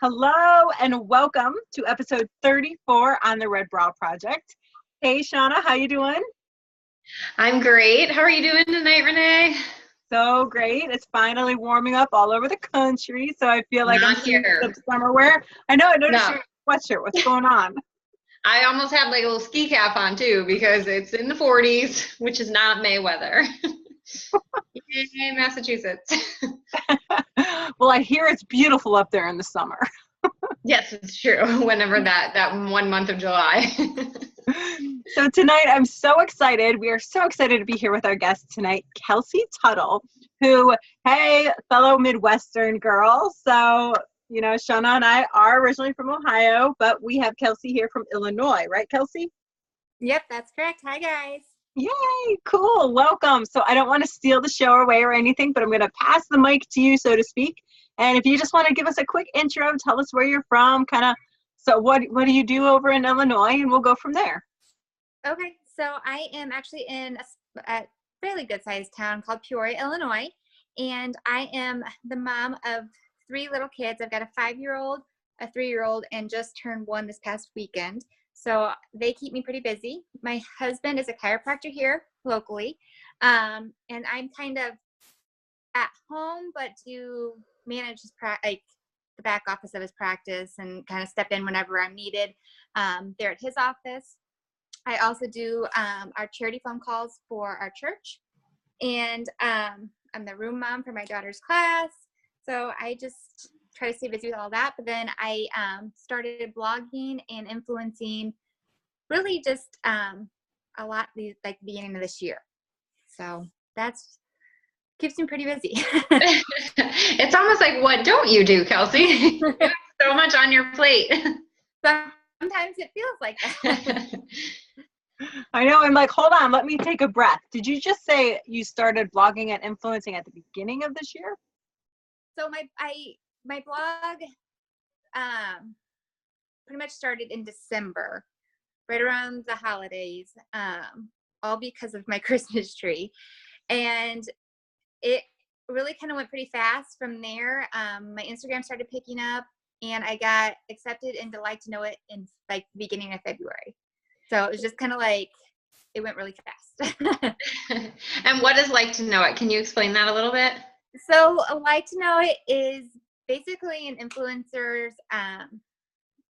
Hello and welcome to episode 34 on the Red Bra Project. Hey Shauna, how you doing? I'm great. How are you doing tonight, Renee? So great. It's finally warming up all over the country, so I feel like I'm Not seeing some here. summer wear. I know, I noticed No, your sweatshirt. What's going on? I almost had like a little ski cap on too because it's in the 40s, which is not May weather. Yay, Massachusetts. Well, I hear it's beautiful up there in the summer. Yes, it's true. Whenever that 1 month of July. So tonight, I'm so excited. We are so excited to be here with our guest tonight, Kelsey Tuttle, who, hey, fellow Midwestern girl. So, Shauna and I are originally from Ohio, but we have Kelsey here from Illinois, right, Kelsey? Yep, that's correct. Hi, guys. Yay, cool. Welcome. So I don't want to steal the show away or anything, but I'm going to pass the mic to you, so to speak. And if you just want to give us a quick intro, tell us where you're from, kind of, so what do you do over in Illinois, and we'll go from there. Okay, so I am actually in a fairly good-sized town called Peoria, Illinois, and I am the mom of 3 little kids. I've got a 5-year-old, a 3-year-old, and just turned 1 this past weekend. So they keep me pretty busy. My husband is a chiropractor here locally, and I'm kind of at home, but do manage his like the back office of his practice and kind of step in whenever I'm needed there at his office. I also do our charity phone calls for our church, and I'm the room mom for my daughter's class. So I just try to stay busy with all that. But then I started blogging and influencing really just a lot like the beginning of this year. So that's keeps me pretty busy. It's almost like, what don't you do, Kelsey? You have so much on your plate. Sometimes it feels like that. I know. I'm like, hold on, let me take a breath. Did you just say you started blogging and influencing at the beginning of this year? So my blog pretty much started in December, right around the holidays, all because of my Christmas tree. And it really kind of went pretty fast from there. My Instagram started picking up, and I got accepted into Like to Know It in like the beginning of February. So it was just kind of like, it went really fast. And what is Like to Know It? Can you explain that a little bit? So Like to Know It is basically an influencer's,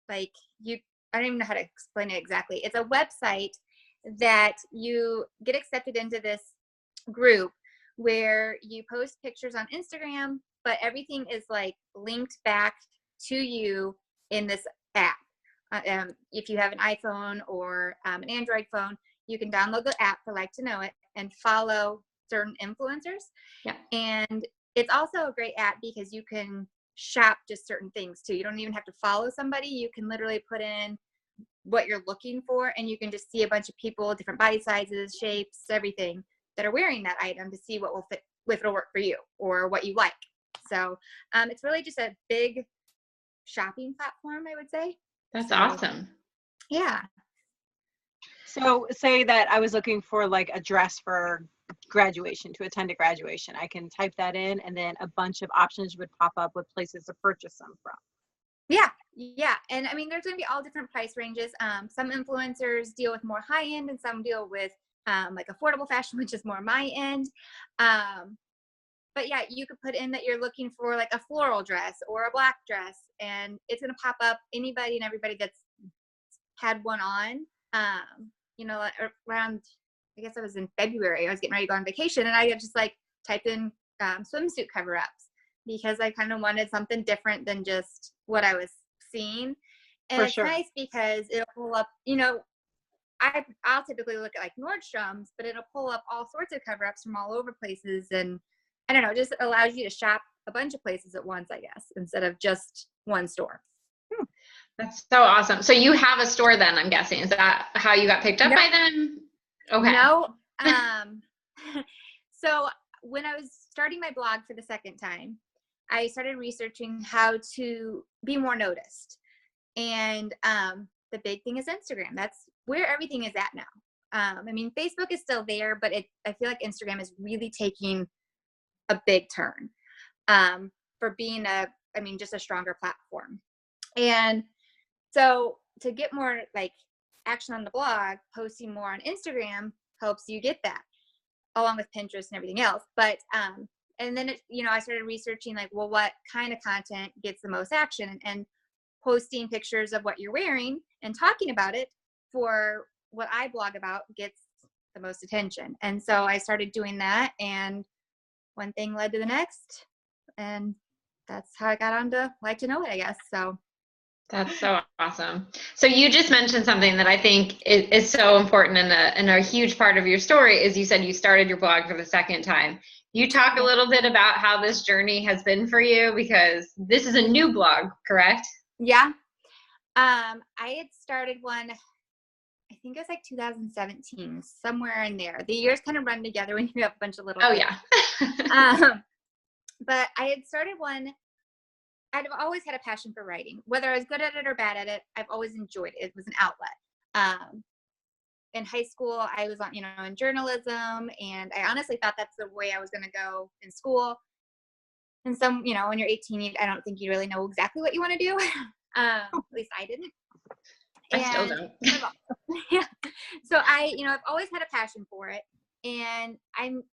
like I don't even know how to explain it exactly. It's a website that you get accepted into this group where you post pictures on Instagram, but everything is like linked back to you in this app. If you have an iPhone or an Android phone, you can download the app for Like to Know It and follow certain influencers. Yeah. And it's also a great app because you can shop just certain things too. You don't even have to follow somebody. You can literally put in what you're looking for, and you can just see a bunch of people, different body sizes, shapes, everything that are wearing that item to see what will fit, if it'll work for you or what you like. So it's really just a big shopping platform, I would say. That's awesome. Yeah. So say that I was looking for like a dress for graduation, to attend a graduation. I can type that in, and then a bunch of options would pop up with places to purchase them from. Yeah. And I mean, there's going to be all different price ranges. Some influencers deal with more high end, and some deal with like affordable fashion, which is more my end. But yeah, you could put in that you're looking for like a floral dress or a black dress, and it's going to pop up anybody and everybody that's had one on. Around, I guess it was in February, I was getting ready to go on vacation, and I just like typed in swimsuit cover-ups because I kind of wanted something different than just what I was seeing. And For it's sure. nice because it'll pull up, I'll typically look at like Nordstrom's, but it'll pull up all sorts of cover-ups from all over places. And I don't know, just allows you to shop a bunch of places at once, I guess, instead of just one store. That's so awesome. So you have a store then, I'm guessing. Is that how you got picked up by them? Okay. No. So when I was starting my blog for the second time, I started researching how to be more noticed. And the big thing is Instagram. That's where everything is at now. I mean, Facebook is still there, but I feel like Instagram is really taking a big turn for being just a stronger platform. And so to get more like action on the blog, posting more on Instagram helps you get that, along with Pinterest and everything else. But and then I started researching like, well, what kind of content gets the most action, and posting pictures of what you're wearing and talking about it for what I blog about gets the most attention. And so I started doing that, and one thing led to the next, and that's how I got on to Like to Know It, I guess. So that's so awesome. So you just mentioned something that I think is so important, and a huge part of your story is you said you started your blog for the second time. You talk a little bit about how this journey has been for you, because this is a new blog, correct? Yeah. I had started one, I think it was like 2017, somewhere in there. The years kind of run together when you have a bunch of little kids. Yeah. But I had started one. I've always had a passion for writing. Whether I was good at it or bad at it, I've always enjoyed it. It was an outlet. In high school, I was on, in journalism, and I honestly thought that's the way I was going to go in school. And when you're 18, I don't think you really know exactly what you want to do. At least I didn't. I still don't. Yeah. So I've always had a passion for it, and I'm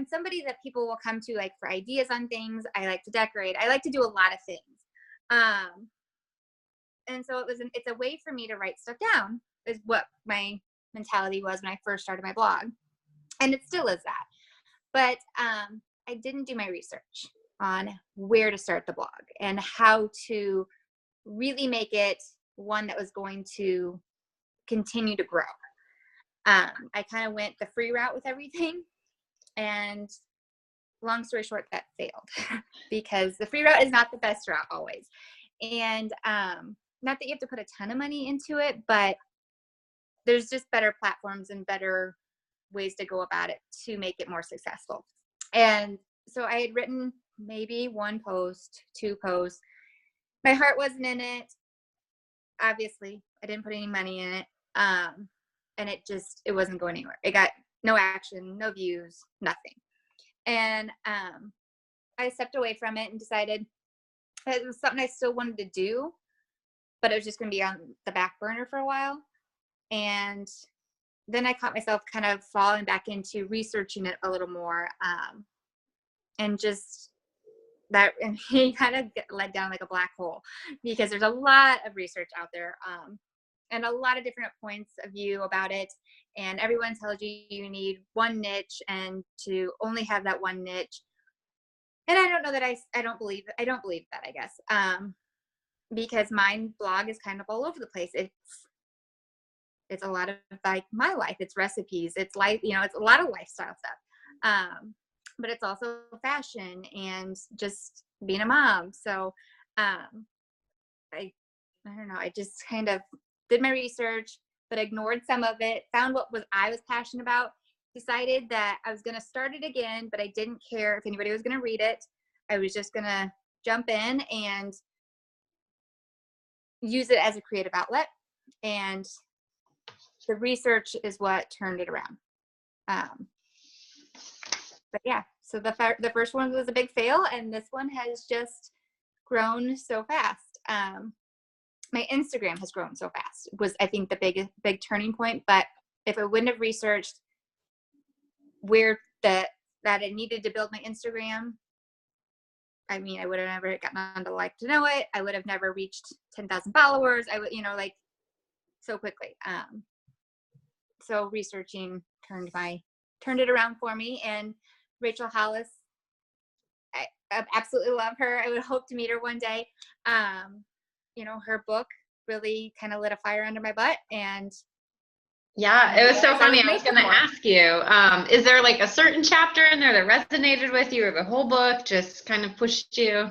somebody that people will come to like for ideas on things. I like to decorate. I like to do a lot of things. And so it's a way for me to write stuff down, is what my mentality was when I first started my blog. And it still is that. But I didn't do my research on where to start the blog and how to really make it one that was going to continue to grow. I kind of went the free route with everything. And long story short, that failed because the free route is not the best route always. And not that you have to put a ton of money into it, but there's just better platforms and better ways to go about it to make it more successful. And so I had written maybe 1 post, 2 posts. My heart wasn't in it. Obviously, I didn't put any money in it. And it wasn't going anywhere. It got no action, no views, nothing. And I stepped away from it and decided it was something I still wanted to do, but it was just going to be on the back burner for a while. And then I caught myself kind of falling back into researching it a little more. And just that, and he kind of led down like a black hole, because there's a lot of research out there. And a lot of different points of view about it. And everyone tells you need one niche and to only have that one niche. And I don't know that I don't believe that, I guess. Because my blog is kind of all over the place. It's a lot of like my life. It's recipes. It's like, it's a lot of lifestyle stuff. But it's also fashion and just being a mom. So I don't know. I just kind of did my research, but ignored some of it, found what I was passionate about, decided that I was going to start it again, but I didn't care if anybody was going to read it. I was just going to jump in and use it as a creative outlet. And the research is what turned it around. But yeah, so the first one was a big fail, and this one has just grown so fast. My Instagram has grown so fast, was I think the big turning point. But if I wouldn't have researched where that I needed to build my Instagram, I mean, I would have never gotten on to Like to Know It. I would have never reached 10,000 followers. I would, like so quickly. So researching turned it around for me. And Rachel Hollis, I absolutely love her. I would hope to meet her one day. Her book really kind of lit a fire under my butt. And yeah, it was so funny. I was going to ask you, is there like a certain chapter in there that resonated with you, or the whole book just kind of pushed you?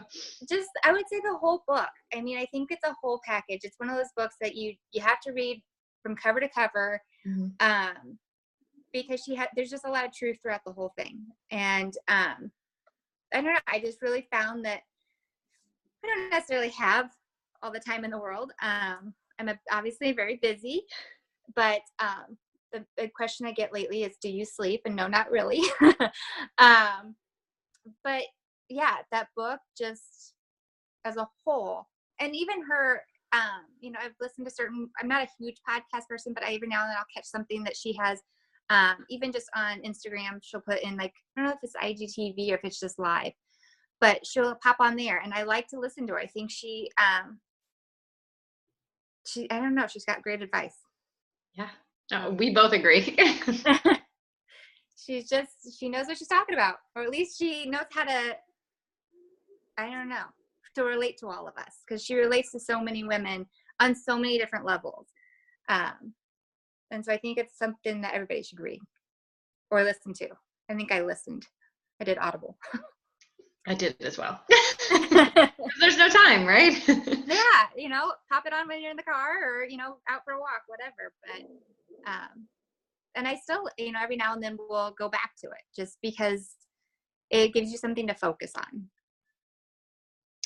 I would say the whole book. I mean, I think it's a whole package. It's one of those books that you have to read from cover to cover. Mm-hmm. Because there's just a lot of truth throughout the whole thing. And I don't know, I just really found that I don't necessarily have all the time in the world. I'm obviously very busy, but the big question I get lately is, do you sleep? And no, not really. But yeah, that book just as a whole. And even her, you know, I've listened to I'm not a huge podcast person, but every now and then I'll catch something that she has, even just on Instagram, she'll put in like, I don't know if it's IGTV or if it's just live, but she'll pop on there. And I like to listen to her. I think she, I don't know, she's got great advice. Yeah, we both agree. She knows what she's talking about, or at least she knows how to, I don't know, to relate to all of us, because she relates to so many women on so many different levels. And so I think it's something that everybody should read or listen to. I think I listened. I did Audible. I did as well. There's no time, right? Yeah, you know, pop it on when you're in the car or, you know, out for a walk, whatever. But, and I still, you know, every now and then we'll go back to it just because it gives you something to focus on.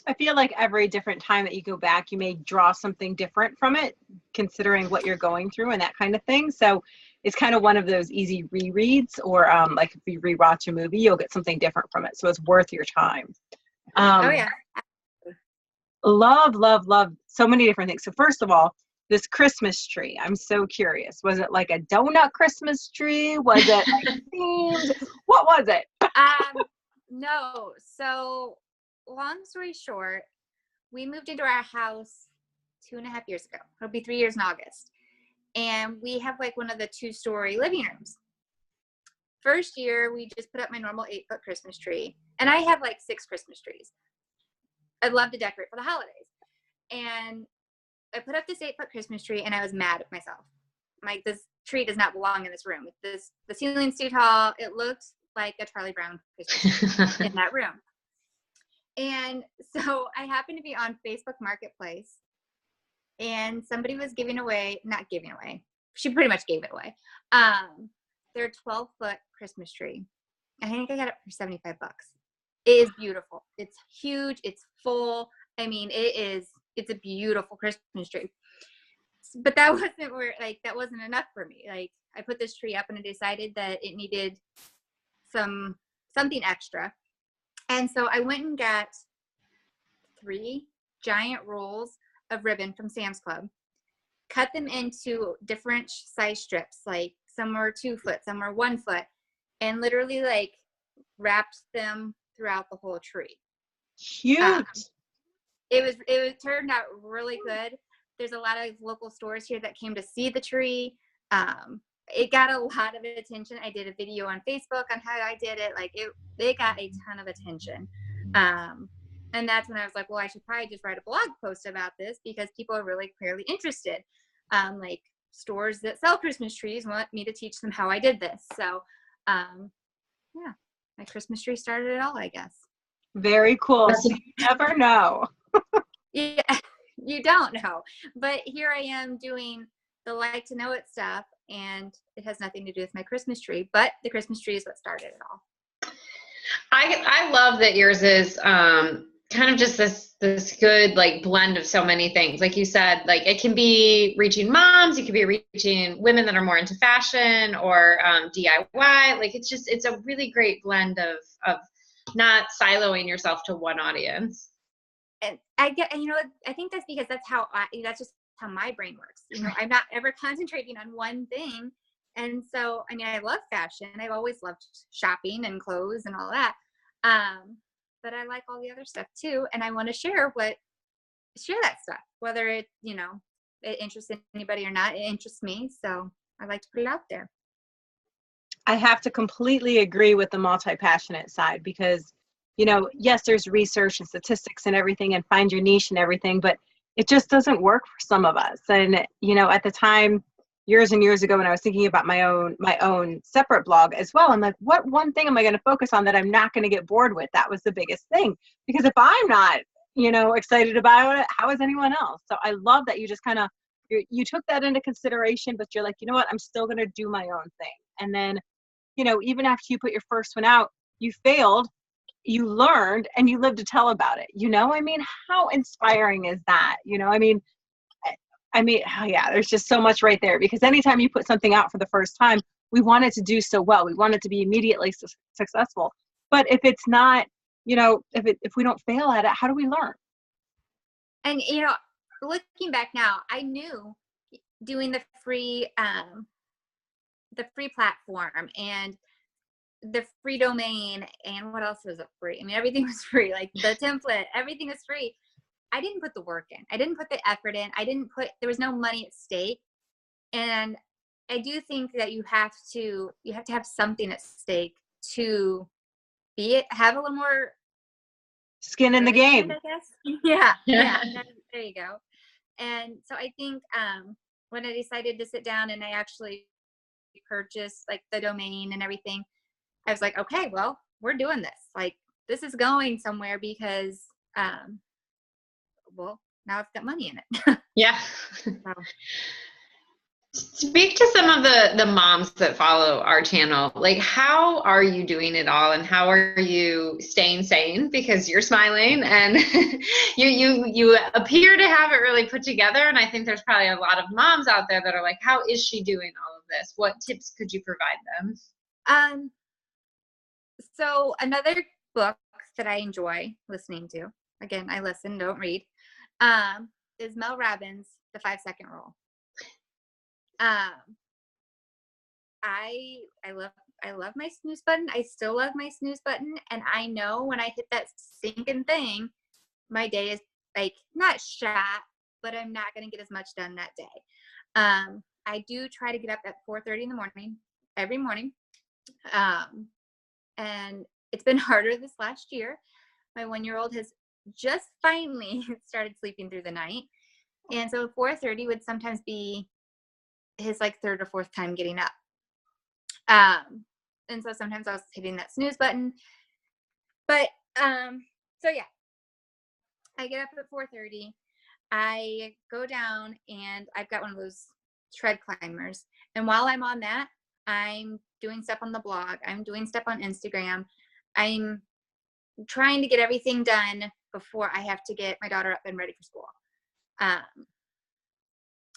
I feel like every different time that you go back, you may draw something different from it, considering what you're going through and that kind of thing. So it's kind of one of those easy rereads, or like if you rewatch a movie, you'll get something different from it. So it's worth your time. Oh, yeah. Love so many different things. So first of all, this Christmas tree, I'm so curious. Was it like a donut Christmas tree? Was it like themed? What was it? No. So long story short, we moved into our house 2.5 years ago. It'll be 3 years in August. And we have like one of the 2-story living rooms. First year, we just put up my normal 8-foot Christmas tree. And I have like 6 Christmas trees. I'd love to decorate for the holidays. And I put up this 8-foot Christmas tree and I was mad at myself. I'm like, this tree does not belong in this room. The ceiling's too tall. It looked like a Charlie Brown Christmas tree in that room. And so I happened to be on Facebook Marketplace and somebody was not giving away. She pretty much gave it away. Their 12-foot Christmas tree. I think I got it for $75. It is beautiful. It's huge. It's full. I mean, it's a beautiful Christmas tree. But that wasn't enough for me. Like, I put this tree up and I decided that it needed something extra. And so I went and got 3 giant rolls of ribbon from Sam's Club, cut them into different size strips, like some were 2 foot, some were 1 foot, and literally like wrapped them throughout the whole tree. Cute. It turned out really good. There's a lot of local stores here that came to see the tree. It got a lot of attention. I did a video on Facebook on how I did it. Like it got a ton of attention. And that's when I was like, well, I should probably just write a blog post about this because people are really clearly interested. Like stores that sell Christmas trees want me to teach them how I did this. So, yeah, my Christmas tree started it all, I guess. Very cool. So you never know. Yeah, you don't know. But here I am doing the like to know it stuff, and it has nothing to do with my Christmas tree, but the Christmas tree is what started it all. I love that yours is kind of just this good like blend of so many things. Like you said, like it can be reaching moms, it can be reaching women that are more into fashion or DIY. Like it's a really great blend of not siloing yourself to one audience. And I think that's because that's just how my brain works. You know, I'm not ever concentrating on one thing. And so, I mean, I love fashion. I've always loved shopping and clothes and all that. But I like all the other stuff too. And I want to share that stuff, whether it interests anybody or not, it interests me. So I like to put it out there. I have to completely agree with the multi-passionate side because, yes, there's research and statistics and everything and find your niche and everything, but it just doesn't work for some of us. And, at the time, years and years ago when I was thinking about my own separate blog as well, I'm like, what one thing am I going to focus on that I'm not going to get bored with? That was the biggest thing. Because if I'm not, excited about it, how is anyone else? So I love that you just kind of, you took that into consideration, but you're like, you know what, I'm still going to do my own thing. And then, even after you put your first one out, you failed, you learned, and you lived to tell about it. I mean, how inspiring is that? Oh yeah, there's just so much right there, because anytime you put something out for the first time, we want it to do so well. We want it to be immediately successful. But if it's not, if we don't fail at it, how do we learn? And, you know, looking back now, I knew doing the free platform and the free domain and what else was it free? I mean, everything was free, like the template, everything was free. I didn't put the work in. I didn't put the effort in. There was no money at stake. And I do think that you have to have something at stake to have a little more skin in the game, I guess. Yeah. There you go. And so I think when I decided to sit down and I actually purchased like the domain and everything, I was like, okay, well, we're doing this. Like, this is going somewhere because, well, now I've got money in it. Yeah. So. Speak to some of the moms that follow our channel. Like, how are you doing it all, and how are you staying sane? Because you're smiling and you appear to have it really put together. And I think there's probably a lot of moms out there that are like, how is she doing all of this? What tips could you provide them? So another book that I enjoy listening to, again, I listen, don't read, is Mel Robbins' The 5-Second Rule. I love my snooze button. I still love my snooze button. And I know when I hit that stinking thing, my day is like not shot, but I'm not going to get as much done that day. I do try to get up at 4:30 in the morning, every morning. And it's been harder this last year. My 1-year-old has just finally started sleeping through the night. And so 4:30 would sometimes be his like third or fourth time getting up. And so sometimes I was hitting that snooze button. But so yeah, I get up at 4:30. I go down and I've got one of those tread climbers. And while I'm on that, I'm doing stuff on the blog. I'm doing stuff on Instagram. I'm trying to get everything done before I have to get my daughter up and ready for school.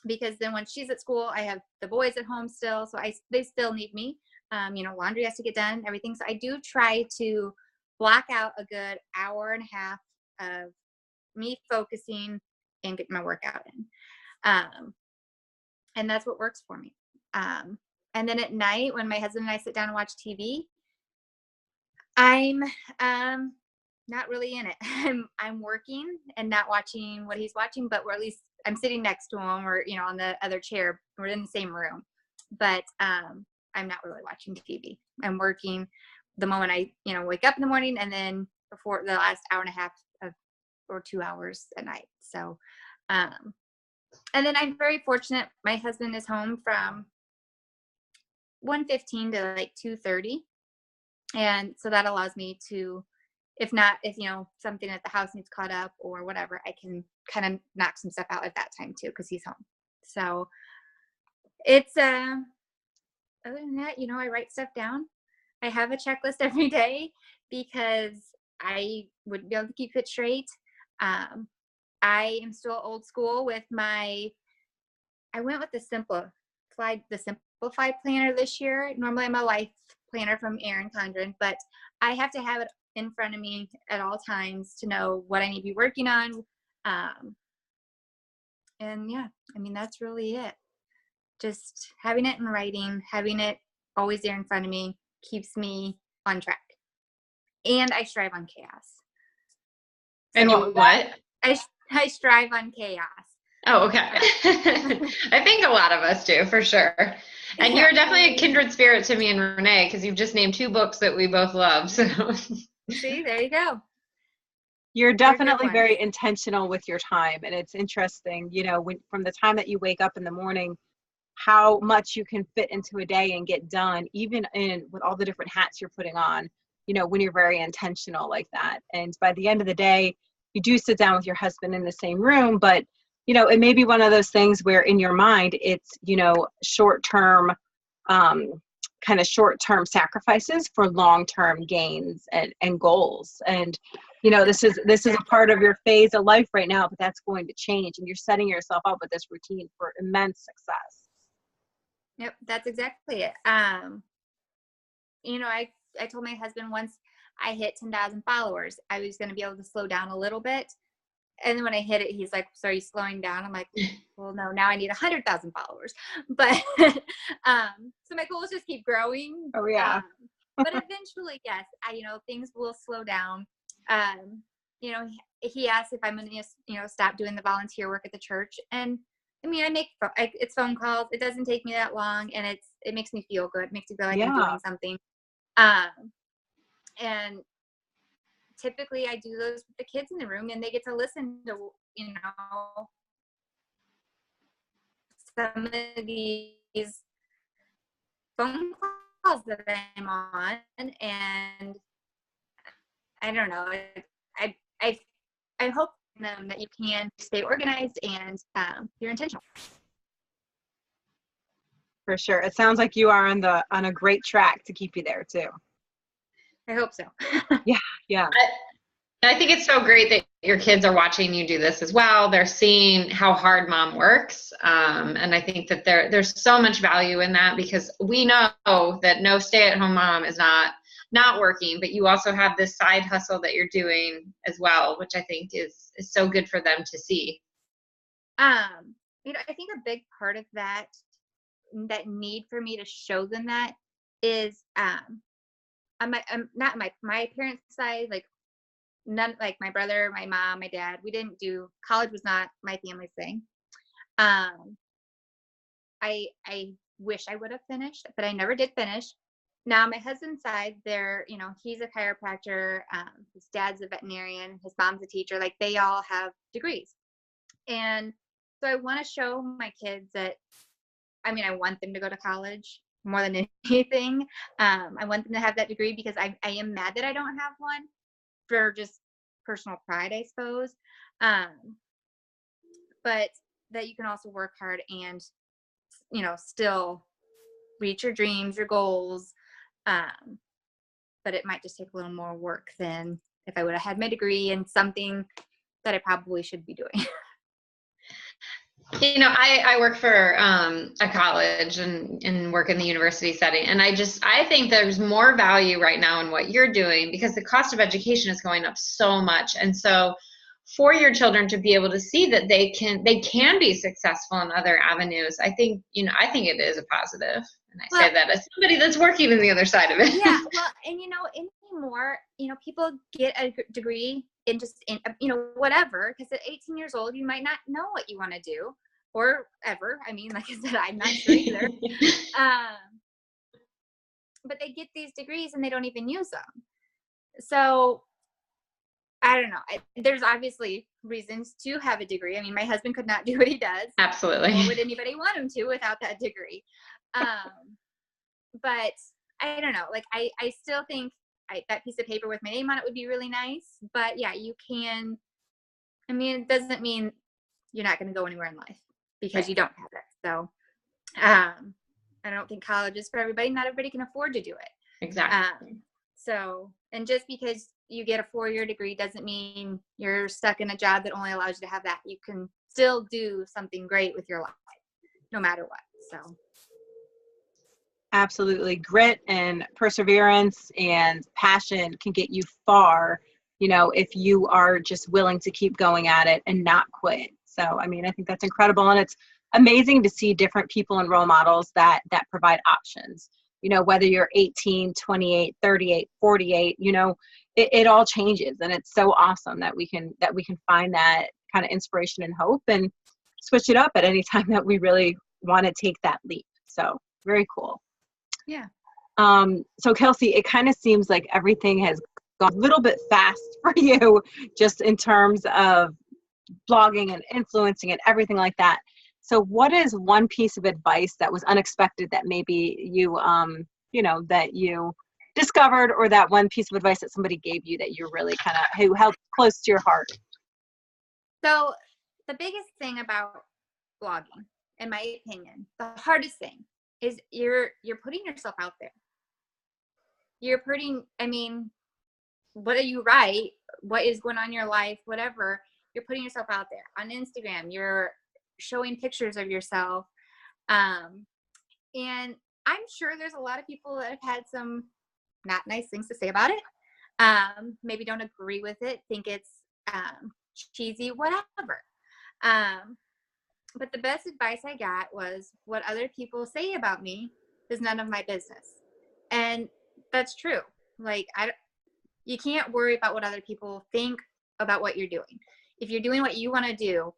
Because then when she's at school, I have the boys at home still. So they still need me. Laundry has to get done, everything. So I do try to block out a good hour and a half of me focusing and getting my workout in. And that's what works for me. And then at night when my husband and I sit down and watch TV, I'm not really in it. I'm working and not watching what he's watching, but we're at least I'm sitting next to him or, on the other chair. We're in the same room, but I'm not really watching TV. I'm working the moment I, wake up in the morning and then before the last hour and a half or 2 hours at night. So, and then I'm very fortunate. My husband is home from 1:15 to like 2:30. And so that allows me to, if something at the house needs caught up or whatever, I can kind of knock some stuff out at that time too, because he's home. So it's, other than that, I write stuff down. I have a checklist every day because I wouldn't be able to keep it straight. I am still old school with I went with the Simplified planner this year. Normally I'm a life planner from Erin Condren, but I have to have it in front of me at all times to know what I need to be working on. And yeah, that's really it. Just having it in writing, having it always there in front of me keeps me on track. And I strive on chaos. And you what? I strive on chaos. Oh, okay. I think a lot of us do, for sure. And you're definitely a kindred spirit to me and Renee, because you've just named 2 books that we both love. So see, there you go. You're definitely very intentional with your time. And it's interesting, from the time that you wake up in the morning, how much you can fit into a day and get done, even with all the different hats you're putting on, when you're very intentional like that. And by the end of the day, you do sit down with your husband in the same room, but it may be one of those things where in your mind, it's, short-term sacrifices for long-term gains and goals. And, this is a part of your phase of life right now, but that's going to change. And you're setting yourself up with this routine for immense success. Yep, that's exactly it. I told my husband once I hit 10,000 followers, I was going to be able to slow down a little bit. and then when I hit it, he's like, so are you slowing down? I'm like, well, no, now I need 100,000 followers. But, so my goal is just keep growing. Oh yeah. But eventually, yes, things will slow down. He asked if I'm going to, stop doing the volunteer work at the church. And I mean, it's phone calls. It doesn't take me that long, and it makes me feel good. It makes me feel like I'm doing something. And typically I do those with the kids in the room, and they get to listen to, some of these phone calls that I'm on, and I don't know. I hope them that you can stay organized and you're intentional. For sure. It sounds like you are on a great track to keep you there too. I hope so. Yeah. I think it's so great that your kids are watching you do this as well. They're seeing how hard mom works. And I think that there's so much value in that, because we know that no stay-at-home mom is not working, but you also have this side hustle that you're doing as well, which I think is so good for them to see. I think a big part of that need for me to show them that is on my parents' side, like none, like my brother, my mom, my dad, we didn't do college, was not my family's thing. I wish I would have finished, but I never did finish. Now my husband's side, he's a chiropractor, his dad's a veterinarian, his mom's a teacher, like they all have degrees. And so I want to show my kids that, I want them to go to college more than anything. I want them to have that degree because I am mad that I don't have one, for just personal pride, I suppose. But that you can also work hard and, still reach your dreams, your goals. But it might just take a little more work than if I would have had my degree in something that I probably should be doing. I work for a college and work in the university setting. And I think there's more value right now in what you're doing, because the cost of education is going up so much. And so for your children to be able to see that they can be successful in other avenues, I think it is a positive. And I say that as somebody that's working in the other side of it. Yeah. Well, and anymore, people get a degree in just whatever, because at 18 years old, you might not know what you want to do or ever. Like I said, I'm not sure either. But they get these degrees and they don't even use them. So I don't know. There's obviously reasons to have a degree. My husband could not do what he does. Absolutely. Nor would anybody want him to without that degree. But I don't know. Like I still think that piece of paper with my name on it would be really nice. But yeah, you can. It doesn't mean you're not going to go anywhere in life because you don't have it. So I don't think college is for everybody. Not everybody can afford to do it. Exactly. And just because you get a 4-year degree doesn't mean you're stuck in a job that only allows you to have that. You can still do something great with your life, no matter what. So. Absolutely. Grit and perseverance and passion can get you far, if you are just willing to keep going at it and not quit. So, I think that's incredible. And it's amazing to see different people and role models that provide options, whether you're 18, 28, 38, 48, it all changes. And it's so awesome that we can find that kind of inspiration and hope and switch it up at any time that we really want to take that leap. So very cool. Yeah. So Kelsey, it kind of seems like everything has gone a little bit fast for you, just in terms of blogging and influencing and everything like that. So what is one piece of advice that was unexpected that maybe you, that you discovered, or that one piece of advice that somebody gave you that you really who held close to your heart? So the biggest thing about blogging, in my opinion, the hardest thing is you're putting yourself out there. You're putting, what do you write? What is going on in your life? Whatever. You're putting yourself out there on Instagram. You're showing pictures of yourself. And I'm sure there's a lot of people that have had some not nice things to say about it. Maybe don't agree with it. Think it's cheesy, whatever. But the best advice I got was, what other people say about me is none of my business. And that's true. Like, you can't worry about what other people think about what you're doing. If you're doing what you want to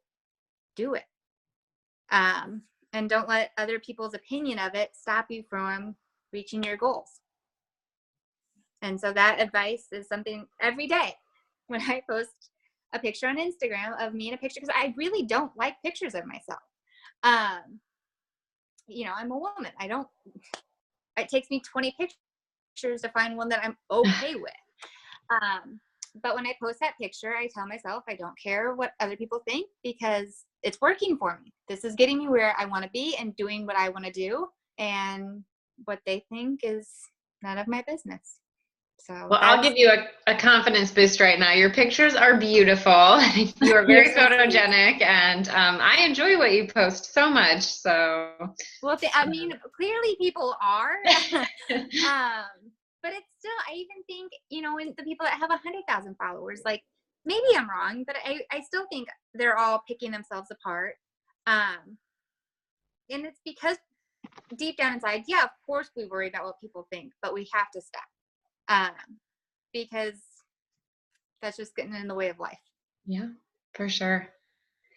do it. And don't let other people's opinion of it stop you from reaching your goals. And so that advice is something every day when I post a picture on Instagram of me in a picture, because I really don't like pictures of myself. You know, I'm a woman. It takes me 20 pictures to find one that I'm okay with. But when I post that picture, I tell myself I don't care what other people think, because it's working for me. This is getting me where I want to be and doing what I want to do. And what they think is none of my business. So well, I'll give you a confidence boost right now. Your pictures are beautiful. You are very photogenic, and I enjoy what you post so much. So, well, I mean, clearly people are, but it's still, I even think, you know, when the people that have 100,000 followers, like, maybe I'm wrong, but I still think they're all picking themselves apart. And it's because deep down inside, yeah, of course we worry about what people think, but we have to stop. Because that's just getting in the way of life. Yeah, for sure.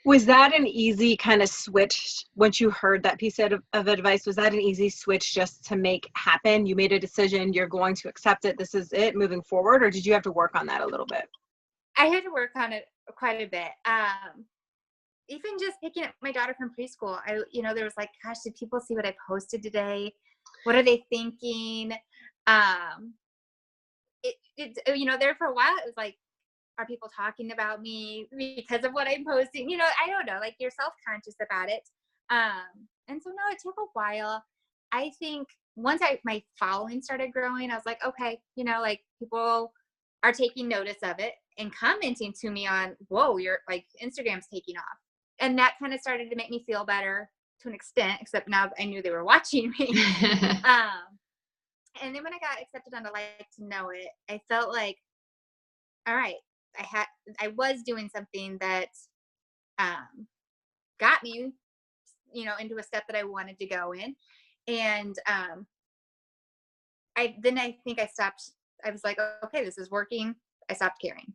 Was that an easy kind of switch once you heard that piece of advice? Was that an easy switch just to make happen? You made a decision, you're going to accept it, this is it, moving forward, or did you have to work on that a little bit? I had to work on it quite a bit. Even just picking up my daughter from preschool, there was like, gosh, did people see what I posted today? What are they thinking? There for a while, it was like, are people talking about me because of what I'm posting? You know, I don't know, like, you're self-conscious about it. And so, no, it took a while. I think once my following started growing, I was like, okay, you know, like, people are taking notice of it and commenting to me on, whoa, you're like, Instagram's taking off. And that kind of started to make me feel better to an extent, except now I knew they were watching me. And then when I got accepted onto Like to Know It, I felt like, all right, I was doing something that got me, you know, into a step that I wanted to go in. And I think I stopped. I was like, okay, this is working. I stopped caring.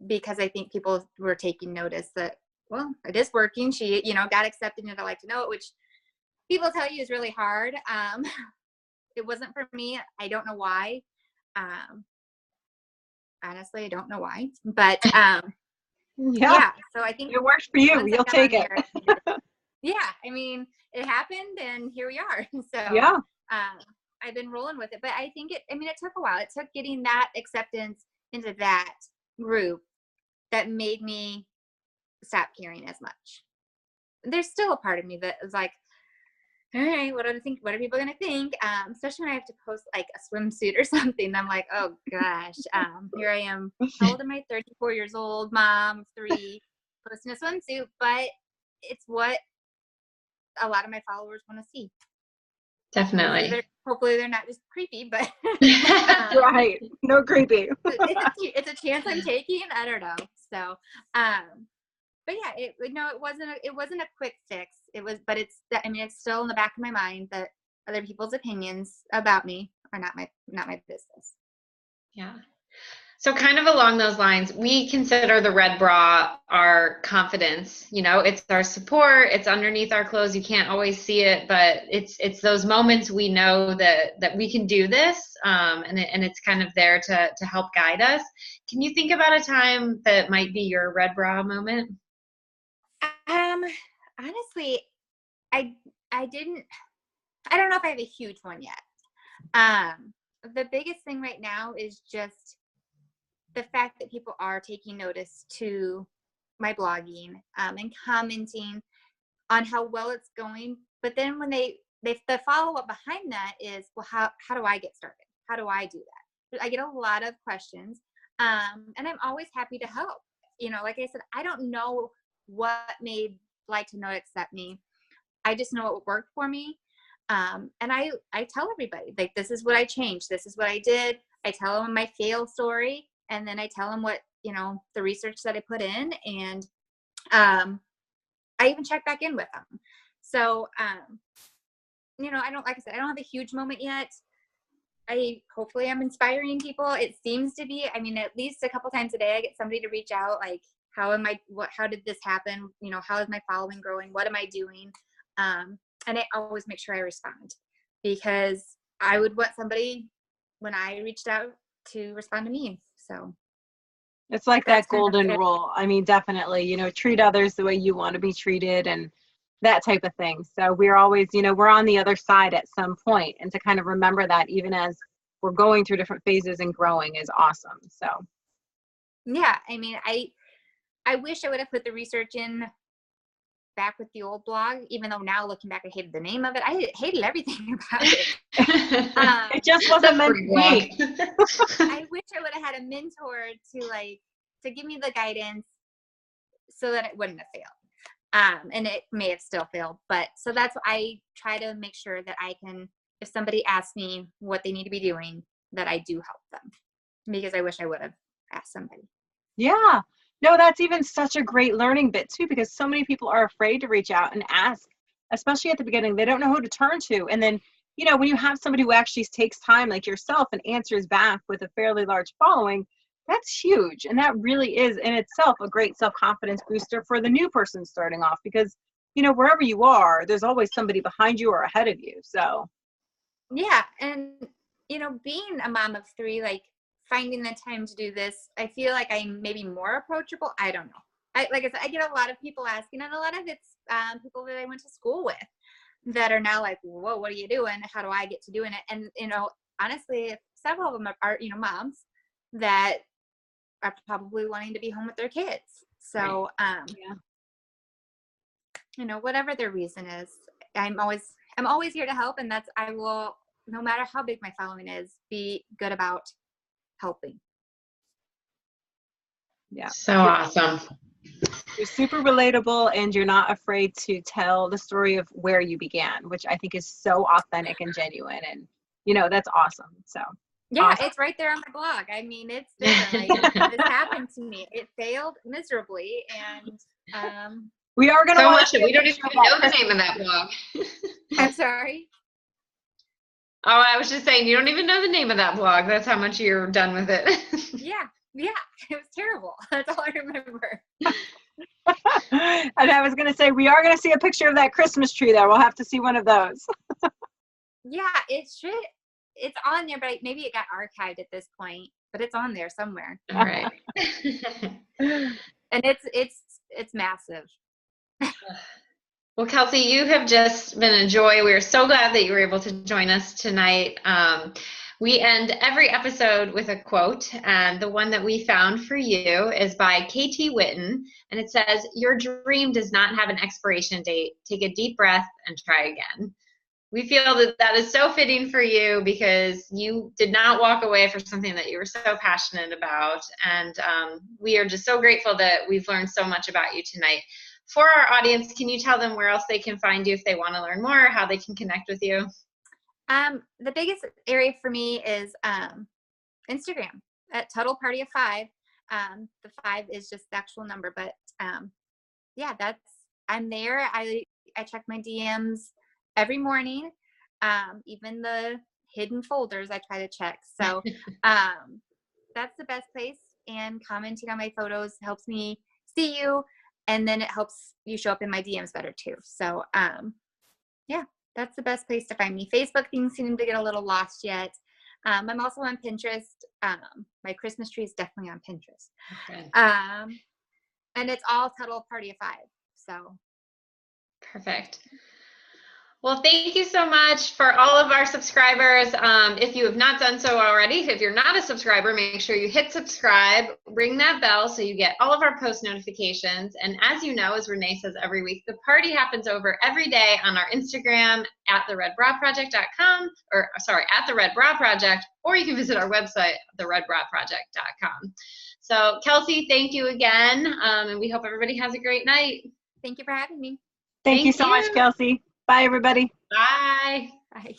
Because I think people were taking notice that, well, it is working. She, you know, got accepted into Like to Know It, which people tell you is really hard. It wasn't for me. I don't know why. Honestly, I don't know why, but yeah. So I think it works for you. You'll take it. Yeah, I mean, it happened, and here we are. So yeah, I've been rolling with it, but I think it took a while. It took getting that acceptance into that group that made me stop caring as much. There's still a part of me that is like, all right, what are people going to think? Especially when I have to post like a swimsuit or something. I'm like, oh gosh, here I am. How old am I? 34 years old, mom of 3, posting a swimsuit, but it's what a lot of my followers want to see. Definitely. Hopefully they're not just creepy, but right. No creepy. it's a chance I'm taking. I don't know. So, but yeah, it wasn't a quick fix. But it's still in the back of my mind that other people's opinions about me are not my business. Yeah. So kind of along those lines, we consider the red bra our confidence. You know, it's our support. It's underneath our clothes. You can't always see it, but it's those moments we know that we can do this, and it's kind of there to help guide us. Can you think about a time that might be your red bra moment? Honestly, I don't know if I have a huge one yet. The biggest thing right now is just the fact that people are taking notice to my blogging, and commenting on how well it's going. But then when the follow-up behind that is, well, how do I get started? How do I do that? I get a lot of questions, and I'm always happy to help. You know, like I said, I don't know what made Like to Know It accept me. I just know what worked for me. And I tell everybody, like, this is what I changed. This is what I did. I tell them my fail story, and then I tell them what the research that I put in, and I even check back in with them. So, like I said, I don't have a huge moment yet. Hopefully I'm inspiring people. It seems to be, at least a couple times a day, I get somebody to reach out, like, how did this happen? How is my following growing? What am I doing? And I always make sure I respond, because I would want somebody, when I reached out, to respond to me. So it's like that golden rule. Definitely, treat others the way you want to be treated and that type of thing. So we're always, we're on the other side at some point, and to kind of remember that even as we're going through different phases and growing is awesome. So yeah, I wish I would have put the research in back with the old blog, even though now looking back, I hated the name of it. I hated everything about it. It just wasn't meant to be. I wish I would have had a mentor to give me the guidance so that it wouldn't have failed. And it may have still failed, but so that's what I try to make sure that I can, if somebody asks me what they need to be doing, that I do help them, because I wish I would have asked somebody. Yeah. No, that's even such a great learning bit too, because so many people are afraid to reach out and ask, especially at the beginning. They don't know who to turn to. And then, when you have somebody who actually takes time like yourself and answers back with a fairly large following, that's huge. And that really is in itself a great self-confidence booster for the new person starting off, because, wherever you are, there's always somebody behind you or ahead of you. So. Yeah. And, being a mom of 3, like, finding the time to do this, I feel like I'm maybe more approachable. I don't know. Like I said, I get a lot of people asking, and a lot of it's people that I went to school with that are now like, whoa, what are you doing? How do I get to doing it? And, honestly, several of them are moms that are probably wanting to be home with their kids. So, whatever their reason is, I'm always here to help. And I will, no matter how big my following is, be good about helping. Yeah. So awesome. You're super relatable, and you're not afraid to tell the story of where you began, which I think is so authentic and genuine. And, that's awesome. So. Yeah, awesome. It's right there on my blog. It's there. Like, this happened to me. It failed miserably, and we are going to watch it. We don't even know the name of that blog. I'm sorry. Oh, I was just saying, you don't even know the name of that blog. That's how much you're done with it. Yeah, it was terrible. That's all I remember. And I was going to say, we are going to see a picture of that Christmas tree there. We'll have to see one of those. Yeah, it should. It's on there, but maybe it got archived at this point. But it's on there somewhere. All right. And it's massive. Well, Kelsey, you have just been a joy. We are so glad that you were able to join us tonight. We end every episode with a quote, and the one that we found for you is by K.T. Witten, and it says, "Your dream does not have an expiration date. Take a deep breath and try again." We feel that is so fitting for you, because you did not walk away for something that you were so passionate about, and we are just so grateful that we've learned so much about you tonight. For our audience, can you tell them where else they can find you if they want to learn more, how they can connect with you? The biggest area for me is Instagram at Tuttle Party of 5. The 5 is just the actual number, but I'm there. I check my DMs every morning. Even the hidden folders I try to check. So that's the best place. And commenting on my photos helps me see you. And then it helps you show up in my DMs better too. So, that's the best place to find me. Facebook, things seem to get a little lost yet. I'm also on Pinterest. My Christmas tree is definitely on Pinterest. Okay. And it's all Tuttle Party of 5. So. Perfect. Well, thank you so much for all of our subscribers. If you have not done so already, if you're not a subscriber, make sure you hit subscribe, ring that bell so you get all of our post notifications. And as you know, as Renee says every week, the party happens over every day on our Instagram at theredbraproject.com, at the Red Bra Project, or you can visit our website, theredbraproject.com. So Kelsey, thank you again. And we hope everybody has a great night. Thank you for having me. Thank you so much, Kelsey. Bye, everybody. Bye. Bye.